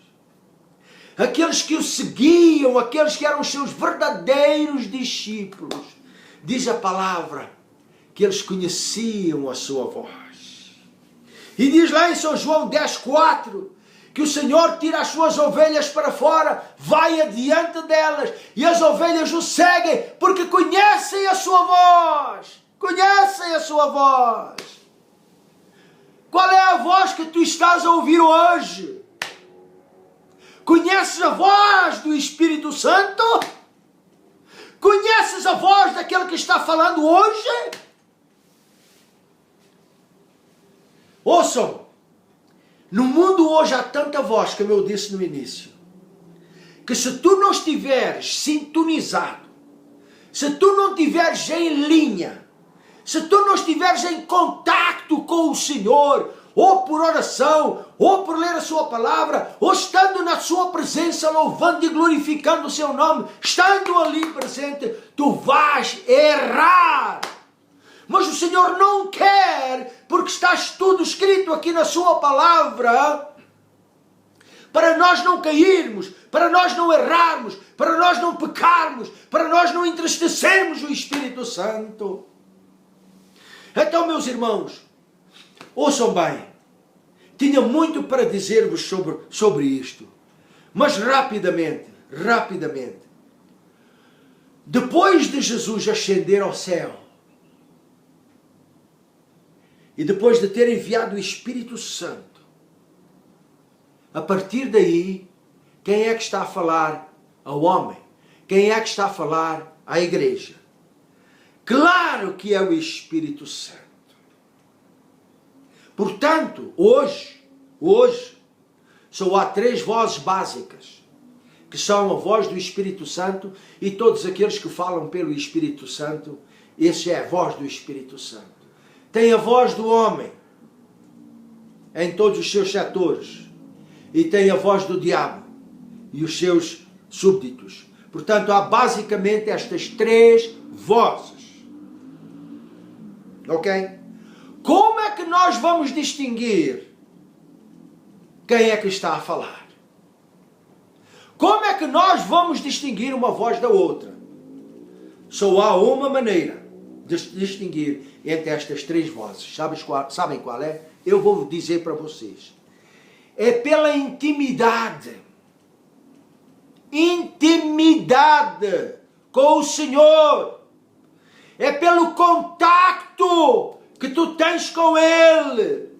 aqueles que o seguiam, aqueles que eram os seus verdadeiros discípulos, diz a palavra que eles conheciam a sua voz. E diz lá em São João 10,4, que o Senhor tira as suas ovelhas para fora, vai adiante delas, e as ovelhas o seguem, porque conhecem a sua voz. Conhecem a sua voz. Qual é a voz que tu estás a ouvir hoje? Conheces a voz do Espírito Santo? Conheces a voz daquele que está falando hoje? Ouçam, no mundo hoje há tanta voz, como eu disse no início, que se tu não estiveres sintonizado, se tu não estiveres em linha, se tu não estiveres em contacto com o Senhor, ou por oração, ou por ler a sua palavra, ou estando na sua presença, louvando e glorificando o seu nome, estando ali presente, tu vais errar. Mas o Senhor não quer, porque está tudo escrito aqui na sua palavra, para nós não cairmos, para nós não errarmos, para nós não pecarmos, para nós não entristecermos o Espírito Santo. Então, meus irmãos, ouçam bem, tinha muito para dizer-vos sobre isto, mas rapidamente, depois de Jesus ascender ao céu, e depois de ter enviado o Espírito Santo, a partir daí, quem é que está a falar ao homem? Quem é que está a falar à igreja? Claro que é o Espírito Santo. Portanto, hoje, só há 3 vozes básicas, que são a voz do Espírito Santo, e todos aqueles que falam pelo Espírito Santo, essa é a voz do Espírito Santo. Tem a voz do homem, em todos os seus setores, e tem a voz do diabo, e os seus súbditos. Portanto, há basicamente estas 3 vozes. Ok? Como é que nós vamos distinguir quem é que está a falar? Como é que nós vamos distinguir uma voz da outra? Só há uma maneira de distinguir entre estas 3 vozes. Sabem qual é? Eu vou dizer para vocês. É pela intimidade. Intimidade com o Senhor. É pelo contacto que tu tens com Ele.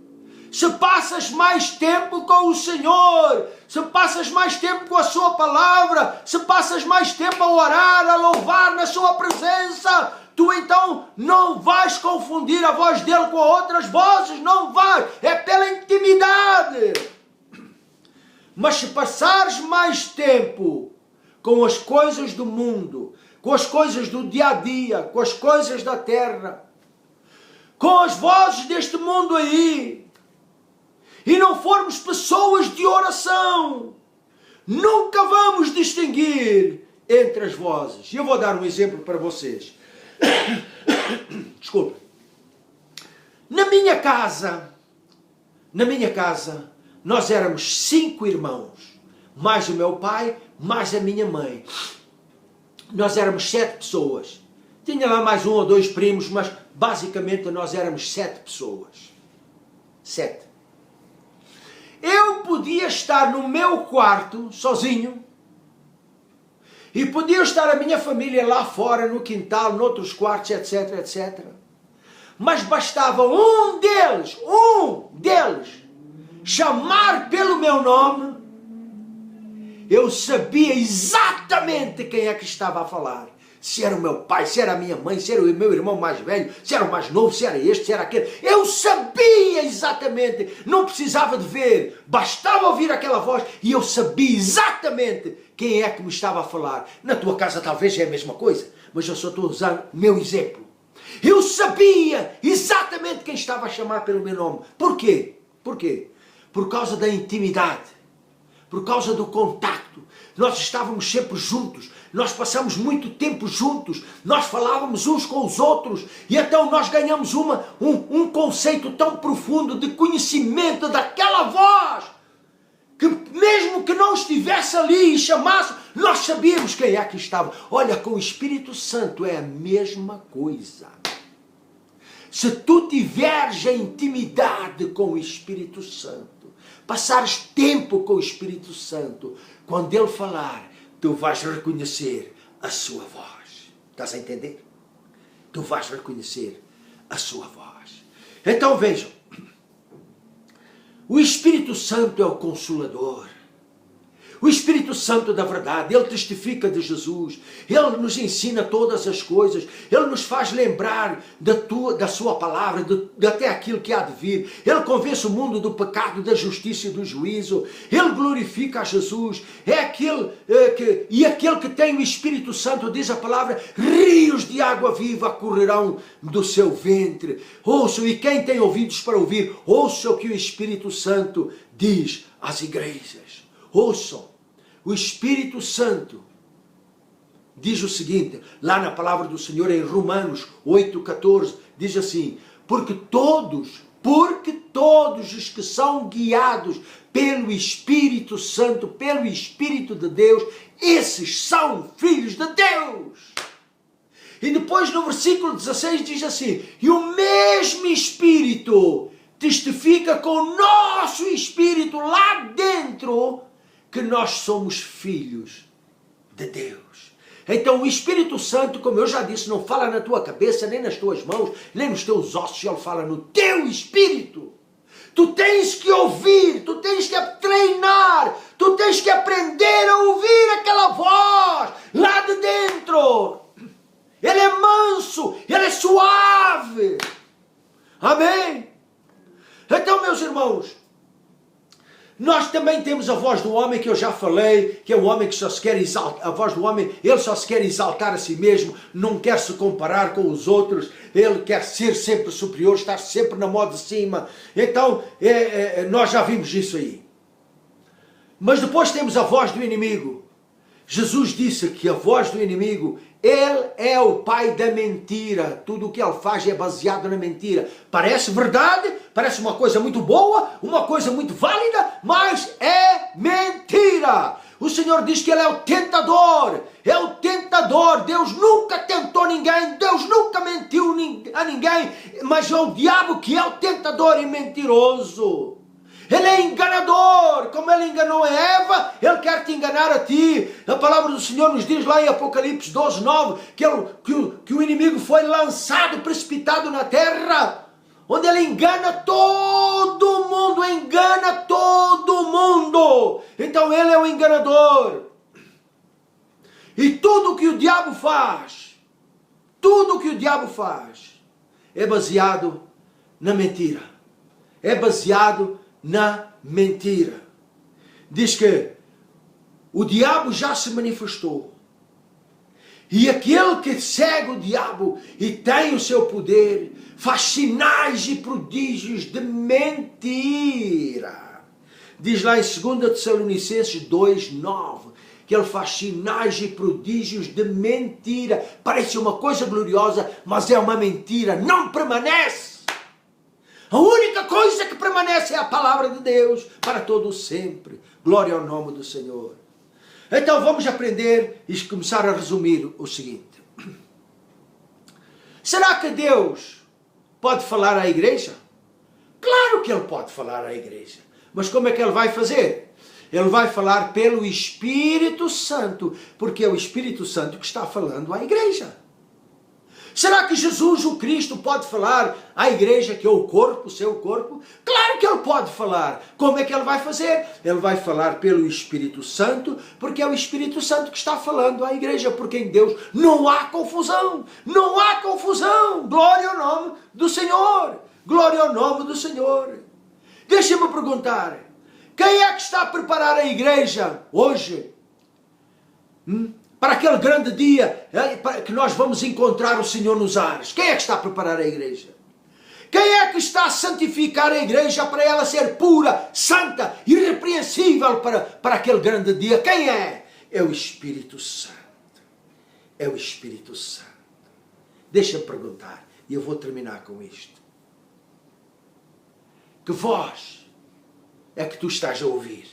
Se passas mais tempo com o Senhor, se passas mais tempo com a sua palavra, se passas mais tempo a orar, a louvar na sua presença, tu então não vais confundir a voz dele com outras vozes, não vais, é pela intimidade. Mas se passares mais tempo com as coisas do mundo, com as coisas do dia a dia, com as coisas da terra, com as vozes deste mundo aí, e não formos pessoas de oração, nunca vamos distinguir entre as vozes. E eu vou dar um exemplo para vocês. Desculpa. Na minha casa, nós éramos 5 irmãos, mais o meu pai, mais a minha mãe. Nós éramos 7 pessoas. Tinha lá mais 1 ou 2 primos, mas basicamente nós éramos 7 pessoas. 7. Eu podia estar no meu quarto, sozinho, e podia estar a minha família lá fora, no quintal, noutros quartos, etc, etc. Mas bastava um deles, chamar pelo meu nome, eu sabia exatamente quem é que estava a falar. Se era o meu pai, se era a minha mãe, se era o meu irmão mais velho, se era o mais novo, se era este, se era aquele. Eu sabia exatamente, não precisava de ver, bastava ouvir aquela voz e eu sabia exatamente quem é que me estava a falar. Na tua casa talvez é a mesma coisa, mas eu só estou a usar o meu exemplo. Eu sabia exatamente quem estava a chamar pelo meu nome. Por quê? Por quê? Por causa da intimidade, por causa do contacto. Nós estávamos sempre juntos, nós passamos muito tempo juntos, nós falávamos uns com os outros, e então nós ganhamos um conceito tão profundo de conhecimento daquela voz, que mesmo que não estivesse ali e chamasse, nós sabíamos quem é que estava. Olha, com o Espírito Santo é a mesma coisa. Se tu tiveres a intimidade com o Espírito Santo, passares tempo com o Espírito Santo, quando Ele falar, tu vais reconhecer a sua voz. Estás a entender? Tu vais reconhecer a sua voz. Então vejam, o Espírito Santo é o Consolador. O Espírito Santo da verdade, Ele testifica de Jesus, Ele nos ensina todas as coisas, Ele nos faz lembrar da sua palavra, até aquilo que há de vir. Ele convence o mundo do pecado, da justiça e do juízo. Ele glorifica a Jesus. É aquele que tem o Espírito Santo, diz a palavra, rios de água viva correrão do seu ventre. Ouçam, e quem tem ouvidos para ouvir, ouçam o que o Espírito Santo diz às igrejas. Ouçam, o Espírito Santo diz o seguinte, lá na palavra do Senhor em Romanos 8,14, diz assim, porque todos os que são guiados pelo Espírito Santo, pelo Espírito de Deus, esses são filhos de Deus. E depois no versículo 16 diz assim, e o mesmo Espírito testifica com o nosso Espírito lá dentro, que nós somos filhos de Deus. Então o Espírito Santo, como eu já disse, não fala na tua cabeça, nem nas tuas mãos, nem nos teus ossos, Ele fala no teu espírito. Tu tens que ouvir, tu tens que treinar, tu tens que aprender a ouvir aquela voz lá de dentro. Ele é manso, Ele é suave. Amém? Então, meus irmãos, nós também temos a voz do homem, que eu já falei, que é um homem que só se quer exaltar. A voz do homem, ele só se quer exaltar a si mesmo, não quer se comparar com os outros, ele quer ser sempre superior, estar sempre na moda de cima. Então, nós já vimos isso aí. Mas depois temos a voz do inimigo. Jesus disse que a voz do inimigo, ele é o pai da mentira. Tudo o que ele faz é baseado na mentira. Parece verdade, parece uma coisa muito boa, uma coisa muito válida, mas é mentira. O Senhor diz que Ele é o tentador. É o tentador. Deus nunca tentou ninguém, Deus nunca mentiu a ninguém, mas é o diabo que é o tentador e mentiroso. Ele é enganador, como ele enganou a Eva, ele quer te enganar a ti. A palavra do Senhor nos diz lá em Apocalipse 12:9 que o inimigo foi lançado, precipitado na terra, onde ele engana todo mundo, Então ele é o enganador. E tudo o que o diabo faz, é baseado na mentira. É baseado na mentira. Diz que o diabo já se manifestou. E aquele que segue o diabo e tem o seu poder, faz sinais e prodígios de mentira. Diz lá em 2 Tessalonicenses 2:9, que ele faz sinais e prodígios de mentira. Parece uma coisa gloriosa, mas é uma mentira, não permanece. A única coisa que permanece é a palavra de Deus para todo o sempre. Glória ao nome do Senhor. Então vamos aprender e começar a resumir o seguinte. Será que Deus pode falar à igreja? Claro que Ele pode falar à igreja. Mas como é que Ele vai fazer? Ele vai falar pelo Espírito Santo, porque é o Espírito Santo que está falando à igreja. Será que Jesus, o Cristo, pode falar à igreja, que é o corpo, o seu corpo? Claro que Ele pode falar. Como é que Ele vai fazer? Ele vai falar pelo Espírito Santo, porque é o Espírito Santo que está falando à igreja, porque em Deus não há confusão. Não há confusão. Glória ao nome do Senhor. Glória ao nome do Senhor. Deixa-me perguntar, quem é que está a preparar a igreja hoje para aquele grande dia que nós vamos encontrar o Senhor nos ares? Quem é que está a preparar a igreja? Quem é que está a santificar a igreja para ela ser pura, santa, irrepreensível para aquele grande dia? Quem é? É o Espírito Santo. É o Espírito Santo. Deixa-me perguntar, e eu vou terminar com isto. Que voz é que tu estás a ouvir?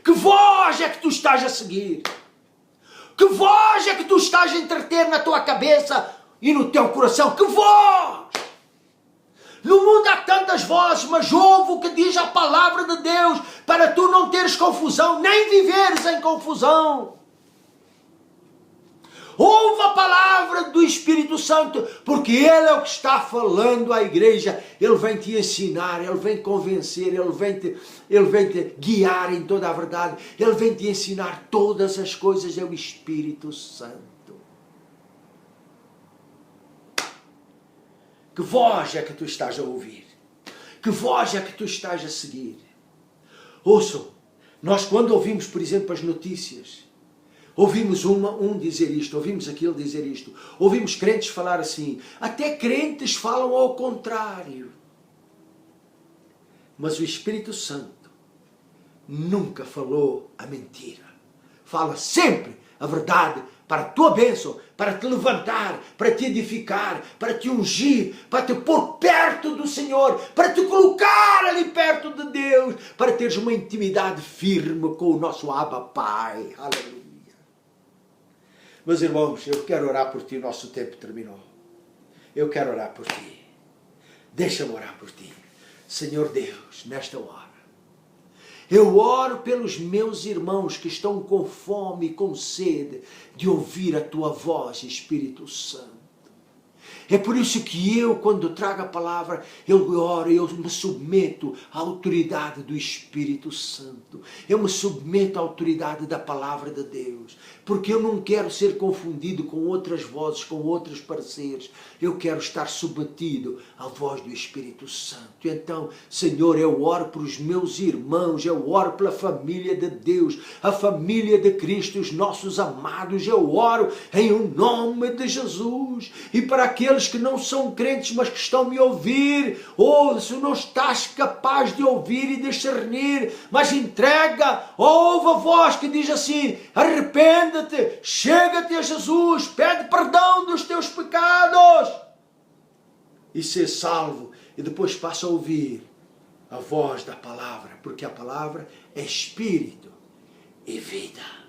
Que voz é que tu estás a seguir? Que voz é que tu estás a entreter na tua cabeça e no teu coração? Que voz! No mundo há tantas vozes, mas ouve o que diz a palavra de Deus para tu não teres confusão, nem viveres em confusão. Ouve a palavra do Espírito Santo, porque Ele é o que está falando à igreja. Ele vem te ensinar, Ele vem convencer, Ele vem te guiar em toda a verdade. Ele vem te ensinar todas as coisas, é o Espírito Santo. Que voz é que tu estás a ouvir? Que voz é que tu estás a seguir? Ouçam, nós quando ouvimos, por exemplo, as notícias, ouvimos um dizer isto, ouvimos aquele dizer isto, ouvimos crentes falar assim, até crentes falam ao contrário. Mas o Espírito Santo nunca falou a mentira. Fala sempre a verdade para a tua bênção, para te levantar, para te edificar, para te ungir, para te pôr perto do Senhor, para te colocar ali perto de Deus, para teres uma intimidade firme com o nosso Abba Pai. Aleluia. Meus irmãos, eu quero orar por ti, o nosso tempo terminou. Eu quero orar por ti. Deixa-me orar por ti. Senhor Deus, nesta hora, eu oro pelos meus irmãos que estão com fome e com sede de ouvir a tua voz, Espírito Santo. É por isso que eu, quando trago a palavra, eu oro, eu me submeto à autoridade do Espírito Santo. Eu me submeto à autoridade da palavra de Deus. Porque eu não quero ser confundido com outras vozes, com outros pareceres. Eu quero estar submetido à voz do Espírito Santo. Então, Senhor, eu oro por os meus irmãos, eu oro pela família de Deus, a família de Cristo, os nossos amados. Eu oro em nome de Jesus. E para aqueles que não são crentes, mas que estão a me ouvir, ou se não estás capaz de ouvir e discernir, mas entrega, ouve a voz que diz assim, arrepende-te, chega-te a Jesus, pede perdão dos teus pecados e ser salvo, e depois passa a ouvir a voz da palavra, porque a palavra é espírito e vida.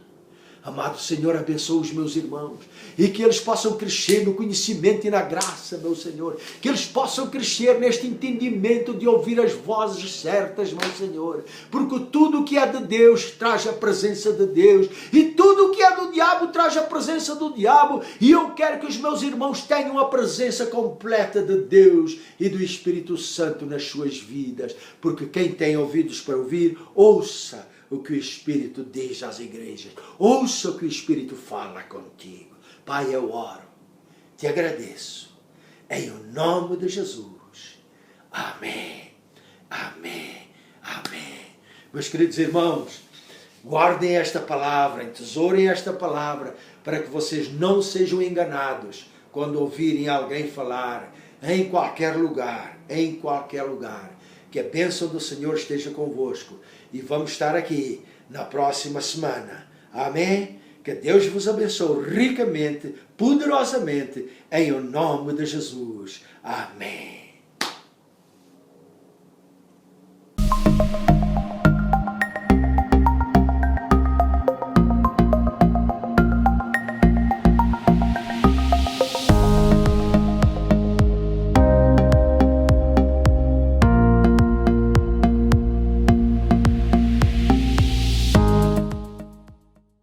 Amado Senhor, abençoa os meus irmãos e que eles possam crescer no conhecimento e na graça, meu Senhor. Que eles possam crescer neste entendimento de ouvir as vozes certas, meu Senhor. Porque tudo que é de Deus traz a presença de Deus e tudo que é do diabo traz a presença do diabo. E eu quero que os meus irmãos tenham a presença completa de Deus e do Espírito Santo nas suas vidas. Porque quem tem ouvidos para ouvir, ouça o que o Espírito diz às igrejas. Ouça o que o Espírito fala contigo. Pai, eu oro, te agradeço, em nome de Jesus. Amém, amém, amém. Meus queridos irmãos, guardem esta palavra, entesourem esta palavra, para que vocês não sejam enganados quando ouvirem alguém falar em qualquer lugar, Que a bênção do Senhor esteja convosco. E vamos estar aqui na próxima semana. Amém? Que Deus vos abençoe ricamente, poderosamente, em nome de Jesus. Amém.